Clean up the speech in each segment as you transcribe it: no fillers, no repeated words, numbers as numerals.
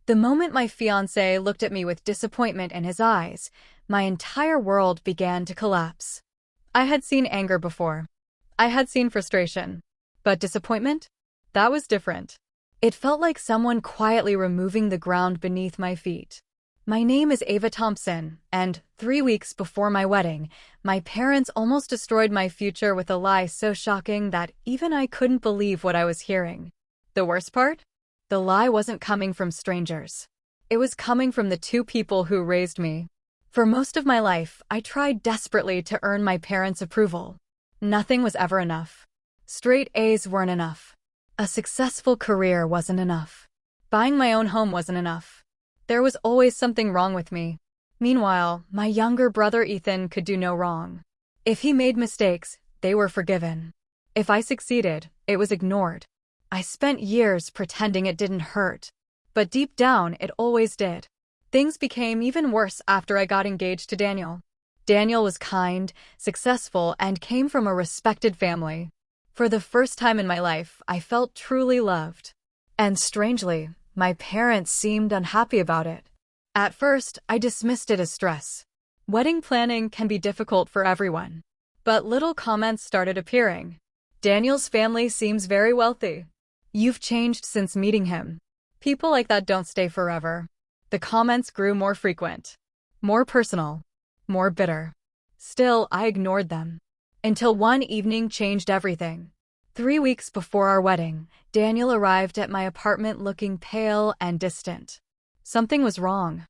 The moment my fiancé looked at me with disappointment in his eyes, my entire world began to collapse. I had seen anger before. I had seen frustration. But disappointment? That was different. It felt like someone quietly removing the ground beneath my feet. My name is Ava Thompson, and 3 weeks before my wedding, my parents almost destroyed my future with a lie so shocking that even I couldn't believe what I was hearing. The worst part? The lie wasn't coming from strangers. It was coming from the two people who raised me. For most of my life, I tried desperately to earn my parents' approval. Nothing was ever enough. Straight A's weren't enough. A successful career wasn't enough. Buying my own home wasn't enough. There was always something wrong with me. Meanwhile, my younger brother Ethan could do no wrong. If he made mistakes, they were forgiven. If I succeeded, it was ignored. I spent years pretending it didn't hurt. But deep down, it always did. Things became even worse after I got engaged to Daniel. Daniel was kind, successful, and came from a respected family. For the first time in my life, I felt truly loved. And strangely, my parents seemed unhappy about it. At first, I dismissed it as stress. Wedding planning can be difficult for everyone. But little comments started appearing. Daniel's family seems very wealthy. You've changed since meeting him. People like that don't stay forever. The comments grew more frequent, more personal, more bitter. Still, I ignored them. Until one evening changed everything. 3 weeks before our wedding, Daniel arrived at my apartment looking pale and distant. Something was wrong.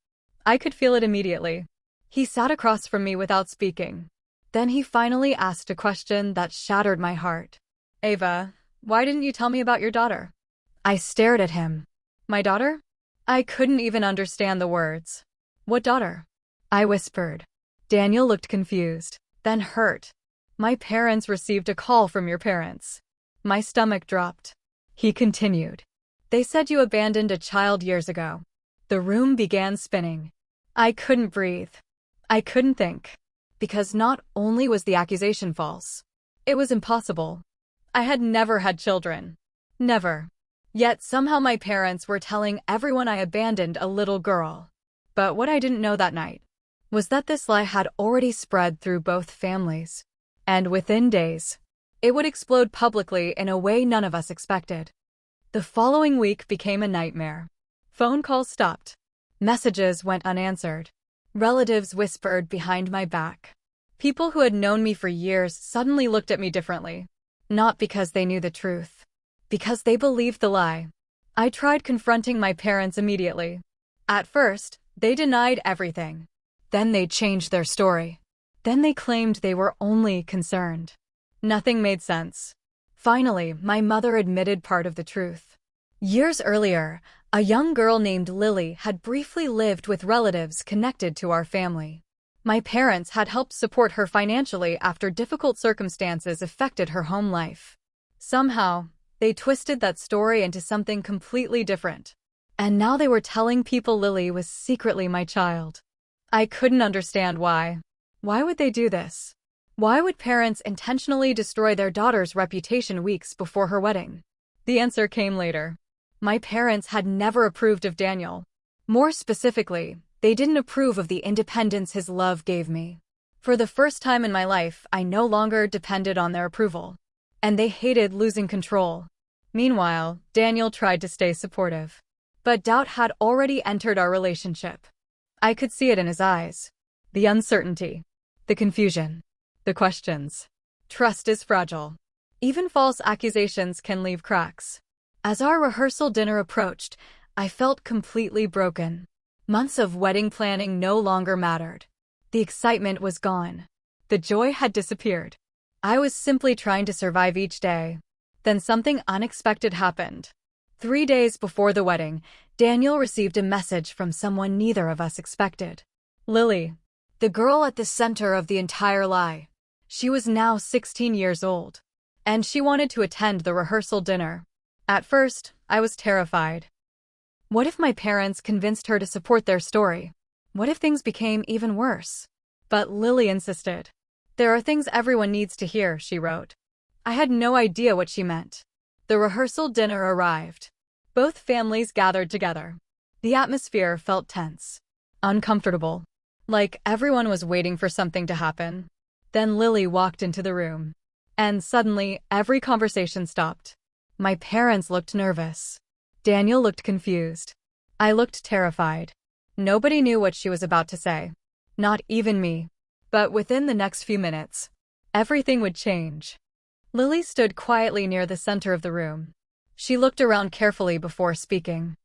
I could feel it immediately. He sat across from me without speaking. Then he finally asked a question that shattered my heart. Ava, why didn't you tell me about your daughter? I stared at him. My daughter? I couldn't even understand the words. What daughter? I whispered. Daniel looked confused, then hurt. My parents received a call from your parents. My stomach dropped. He continued. They said you abandoned a child years ago. The room began spinning. I couldn't breathe. I couldn't think. Because not only was the accusation false, it was impossible. I had never had children. Never. Yet somehow my parents were telling everyone I abandoned a little girl. But what I didn't know that night was that this lie had already spread through both families. And within days, it would explode publicly in a way none of us expected. The following week became a nightmare. Phone calls stopped. Messages went unanswered. Relatives whispered behind my back. People who had known me for years suddenly looked at me differently. Not because they knew the truth. Because they believed the lie. I tried confronting my parents immediately. At first, they denied everything. Then they changed their story. Then they claimed they were only concerned. Nothing made sense. Finally, my mother admitted part of the truth. Years earlier, a young girl named Lily had briefly lived with relatives connected to our family. My parents had helped support her financially after difficult circumstances affected her home life. Somehow, they twisted that story into something completely different. And now they were telling people Lily was secretly my child. I couldn't understand why. Why would they do this? Why would parents intentionally destroy their daughter's reputation weeks before her wedding? The answer came later. My parents had never approved of Daniel. More specifically, they didn't approve of the independence his love gave me. For the first time in my life, I no longer depended on their approval. And they hated losing control. Meanwhile, Daniel tried to stay supportive. But doubt had already entered our relationship. I could see it in his eyes. The uncertainty. The confusion. The questions. Trust is fragile. Even false accusations can leave cracks. As our rehearsal dinner approached, I felt completely broken. Months of wedding planning no longer mattered. The excitement was gone. The joy had disappeared. I was simply trying to survive each day. Then something unexpected happened. 3 days before the wedding, Daniel received a message from someone neither of us expected. Lily, the girl at the center of the entire lie. She was now 16 years old, and she wanted to attend the rehearsal dinner. At first, I was terrified. What if my parents convinced her to support their story? What if things became even worse? But Lily insisted. There are things everyone needs to hear, she wrote. I had no idea what she meant. The rehearsal dinner arrived. Both families gathered together. The atmosphere felt tense, uncomfortable, like everyone was waiting for something to happen. Then Lily walked into the room, and suddenly every conversation stopped. My parents looked nervous. Daniel looked confused. I looked terrified. Nobody knew what she was about to say. Not even me. But within the next few minutes, everything would change. Lily stood quietly near the center of the room. She looked around carefully before speaking.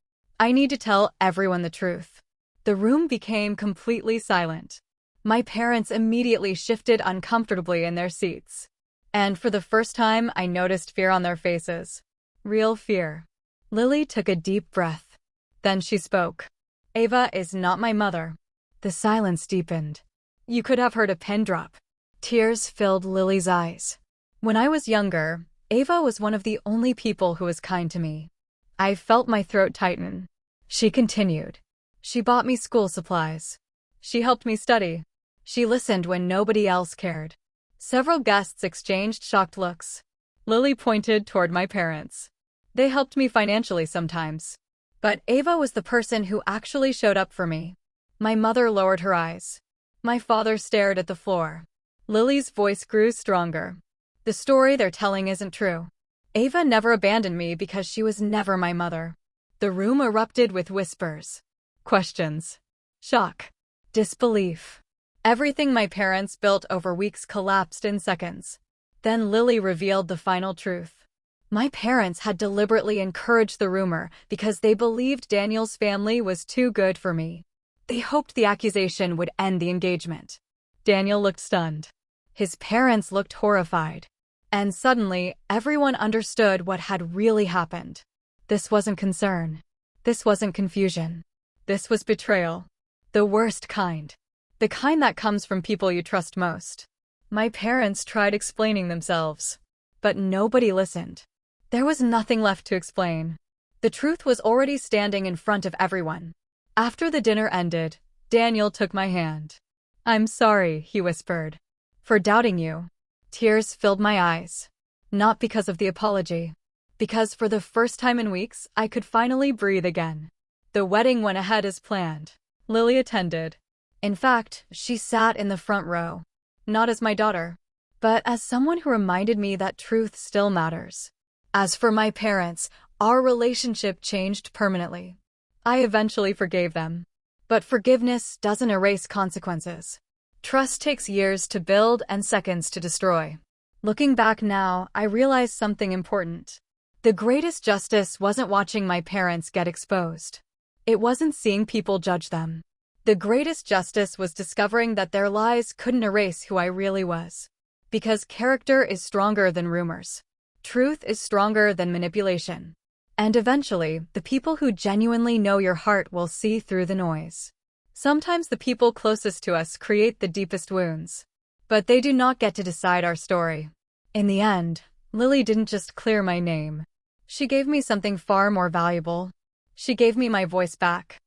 I need to tell everyone the truth. The room became completely silent. My parents immediately shifted uncomfortably in their seats. And for the first time, I noticed fear on their faces. Real fear. Lily took a deep breath. Then she spoke. Ava is not my mother. The silence deepened. You could have heard a pin drop. Tears filled Lily's eyes. When I was younger, Ava was one of the only people who was kind to me. I felt my throat tighten. She continued. She bought me school supplies. She helped me study. She listened when nobody else cared. Several guests exchanged shocked looks. Lily pointed toward my parents. They helped me financially sometimes. But Ava was the person who actually showed up for me. My mother lowered her eyes. My father stared at the floor. Lily's voice grew stronger. The story they're telling isn't true. Ava never abandoned me because she was never my mother. The room erupted with whispers, questions, shock, disbelief. Everything my parents built over weeks collapsed in seconds. Then Lily revealed the final truth. My parents had deliberately encouraged the rumor because they believed Daniel's family was too good for me. They hoped the accusation would end the engagement. Daniel looked stunned. His parents looked horrified. And suddenly, everyone understood what had really happened. This wasn't concern. This wasn't confusion. This was betrayal. The worst kind. The kind that comes from people you trust most. My parents tried explaining themselves. But nobody listened. There was nothing left to explain. The truth was already standing in front of everyone. After the dinner ended, Daniel took my hand. I'm sorry, he whispered, for doubting you. Tears filled my eyes. Not because of the apology. Because for the first time in weeks, I could finally breathe again. The wedding went ahead as planned. Lily attended. In fact, she sat in the front row. Not as my daughter, but as someone who reminded me that truth still matters. As for my parents, our relationship changed permanently. I eventually forgave them. But forgiveness doesn't erase consequences. Trust takes years to build and seconds to destroy. Looking back now, I realized something important. The greatest justice wasn't watching my parents get exposed. It wasn't seeing people judge them. The greatest justice was discovering that their lies couldn't erase who I really was. Because character is stronger than rumors. Truth is stronger than manipulation. And eventually, the people who genuinely know your heart will see through the noise. Sometimes the people closest to us create the deepest wounds. But they do not get to decide our story. In the end, Lily didn't just clear my name. She gave me something far more valuable. She gave me my voice back.